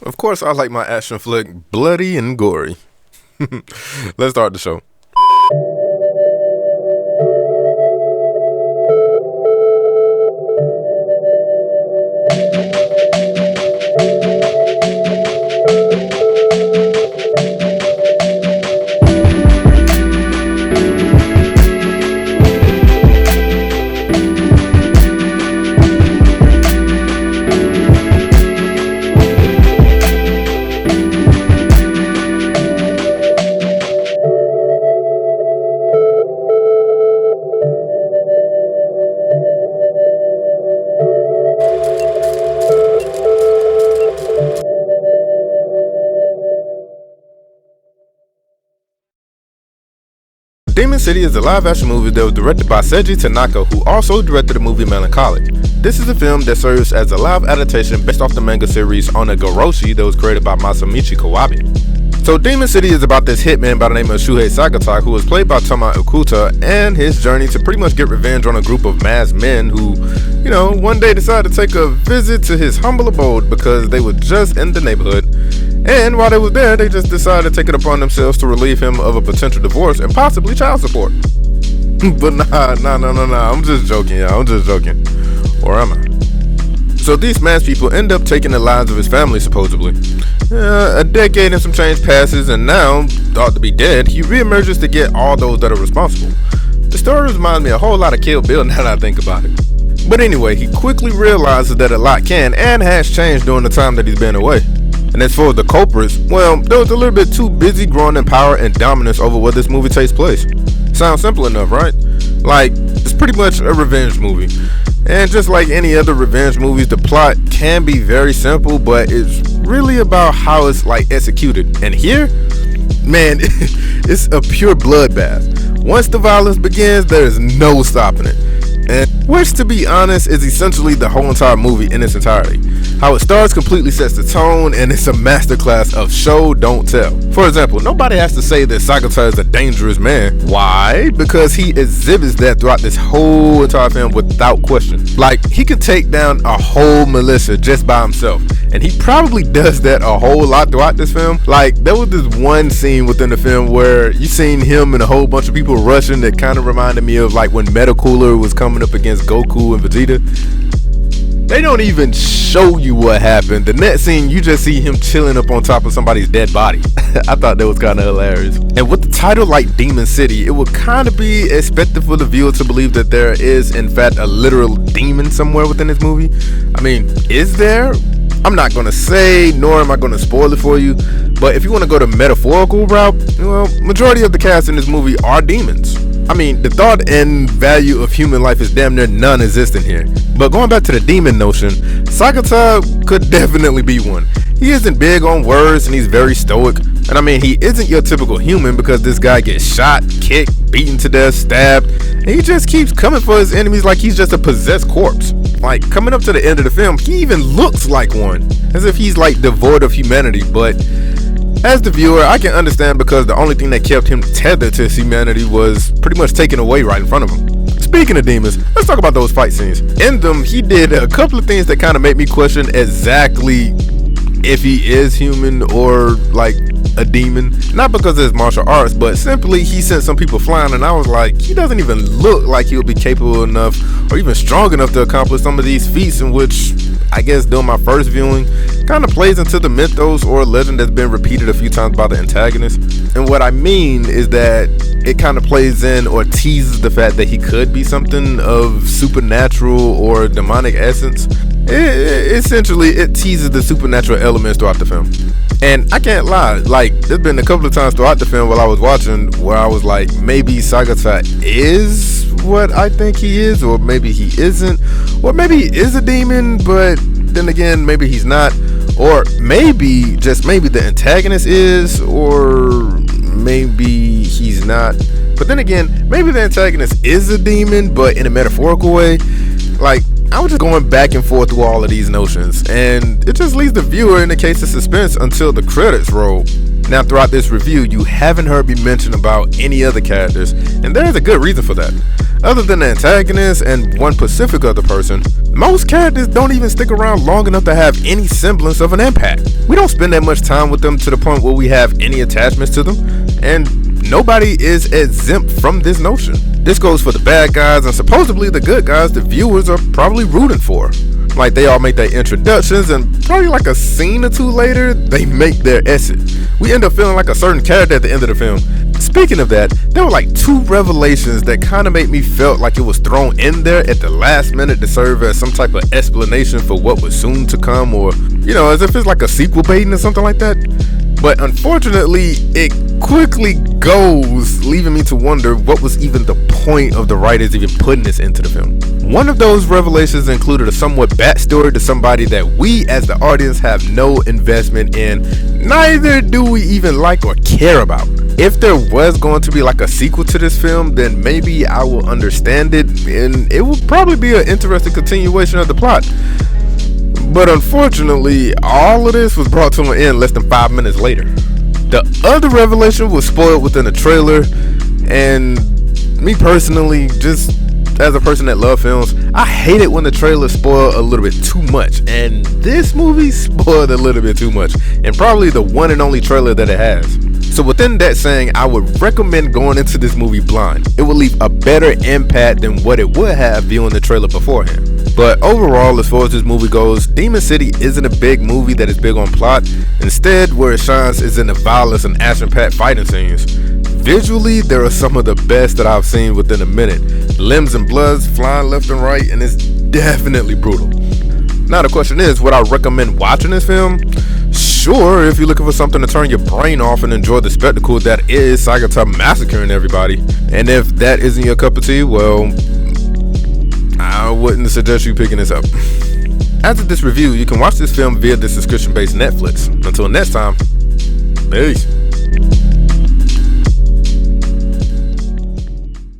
Of course, I like my action flick bloody and gory. Let's start the show. Demon City is a live-action movie that was directed by Seiji Tanaka, who also directed the movie Melancholy. This is a film that serves as a live adaptation based off the manga series Onagoroshi that was created by Masamichi Kawabe. So Demon City is about this hitman by the name of Shuhei Sagatai, who was played by Toma Okuta, and his journey to pretty much get revenge on a group of masked men who, one day decided to take a visit to his humble abode because they were just in the neighborhood. And while they were there, they just decided to take it upon themselves to relieve him of a potential divorce and possibly child support. But nah, I'm just joking, y'all. I'm just joking. Or am I? So these masked people end up taking the lives of his family, supposedly. A decade and some change passes, and now, thought to be dead, he reemerges to get all those that are responsible. The story reminds me a whole lot of Kill Bill now that I think about it. But anyway, he quickly realizes that a lot can and has changed during the time that he's been away. And as for the culprits, well, they was a little bit too busy growing in power and dominance over where this movie takes place. Sounds simple enough, right? Like, it's pretty much a revenge movie. And just like any other revenge movies, the plot can be very simple, but it's really about how it's executed. And here, man, it's a pure bloodbath. Once the violence begins, there's no stopping it. And which, to be honest, is essentially the whole entire movie in its entirety. How it starts completely sets the tone, and it's a masterclass of show, don't tell. For example, nobody has to say that Sagatai is a dangerous man. Why? Because he exhibits that throughout this whole entire film without question. Like, he could take down a whole militia just by himself, and he probably does that a whole lot throughout this film. Like, there was this one scene within the film where you seen him and a whole bunch of people rushing that kind of reminded me of like when Metacooler was coming up against Goku and Vegeta. They don't even show you what happened. The next scene, you just see him chilling up on top of somebody's dead body. I thought that was kind of hilarious. And with the title like Demon City, it would kind of be expected for the viewer to believe that there is, in fact, a literal demon somewhere within this movie. I mean, is there? I'm not going to say, nor am I going to spoil it for you. But if you want to go the metaphorical route, well, majority of the cast in this movie are demons. I mean, the thought and value of human life is damn near non-existent here. But going back to the demon notion, Sagatai could definitely be one. He isn't big on words and he's very stoic. And I mean, he isn't your typical human because this guy gets shot, kicked, beaten to death, stabbed, and he just keeps coming for his enemies like he's just a possessed corpse. Like, coming up to the end of the film, he even looks like one, as if he's like devoid of humanity. But as the viewer, I can understand because the only thing that kept him tethered to his humanity was pretty much taken away right in front of him. Speaking of demons, let's talk about those fight scenes. In them, he did a couple of things that kind of made me question exactly if he is human or like a demon. Not because of his martial arts, but simply he sent some people flying, and I was like, he doesn't even look like he'll be capable enough or even strong enough to accomplish some of these feats, in which I guess during my first viewing kind of plays into the mythos or legend that's been repeated a few times by the antagonist. And what I mean is that it kind of plays in or teases the fact that he could be something of supernatural or demonic essence. Essentially, it teases the supernatural elements throughout the film. And I can't lie, like, there's been a couple of times throughout the film while I was watching where I was like, maybe Sagatai is what I think he is, or maybe he isn't, or maybe he is a demon, but then again, maybe he's not, or maybe, just maybe the antagonist is, or maybe he's not. But then again, maybe the antagonist is a demon, but in a metaphorical way. Like, I was just going back and forth through all of these notions, and it just leaves the viewer in a case of suspense until the credits roll. Now, throughout this review, you haven't heard me mention about any other characters, and there is a good reason for that. Other than the antagonist and one specific other person, most characters don't even stick around long enough to have any semblance of an impact. We don't spend that much time with them to the point where we have any attachments to them, and nobody is exempt from this notion. This goes for the bad guys, and supposedly the good guys the viewers are probably rooting for. Like, they all make their introductions, and probably like a scene or two later, they make their exit. We end up feeling like a certain character at the end of the film. Speaking of that, there were like 2 revelations that kind of made me felt like it was thrown in there at the last minute to serve as some type of explanation for what was soon to come, or, you know, as if it's like a sequel baiting or something like that. But unfortunately, it quickly goes, leaving me to wonder what was even the point of the writers even putting this into the film. One of those revelations included a somewhat backstory to somebody that we as the audience have no investment in, neither do we even like or care about. If there was going to be like a sequel to this film, then maybe I will understand it, and it will probably be an interesting continuation of the plot. But unfortunately, all of this was brought to an end less than 5 minutes later. The other revelation was spoiled within the trailer, and me personally, just as a person that loves films, I hate it when the trailers spoil a little bit too much, and this movie spoiled a little bit too much, and probably the one and only trailer that it has. So within that saying, I would recommend going into this movie blind. It will leave a better impact than what it would have viewing the trailer beforehand. But overall, as far as this movie goes, Demon City isn't a big movie that is big on plot. Instead, where it shines is in the violence and action-packed fighting scenes. Visually, there are some of the best that I've seen within a minute. Limbs and bloods flying left and right, and it's definitely brutal. Now the question is, would I recommend watching this film? Sure, if you're looking for something to turn your brain off and enjoy the spectacle that is Sagatama massacring everybody. And if that isn't your cup of tea, well, I wouldn't suggest you picking this up. After this review, you can watch this film via the subscription-based Netflix. Until next time, peace.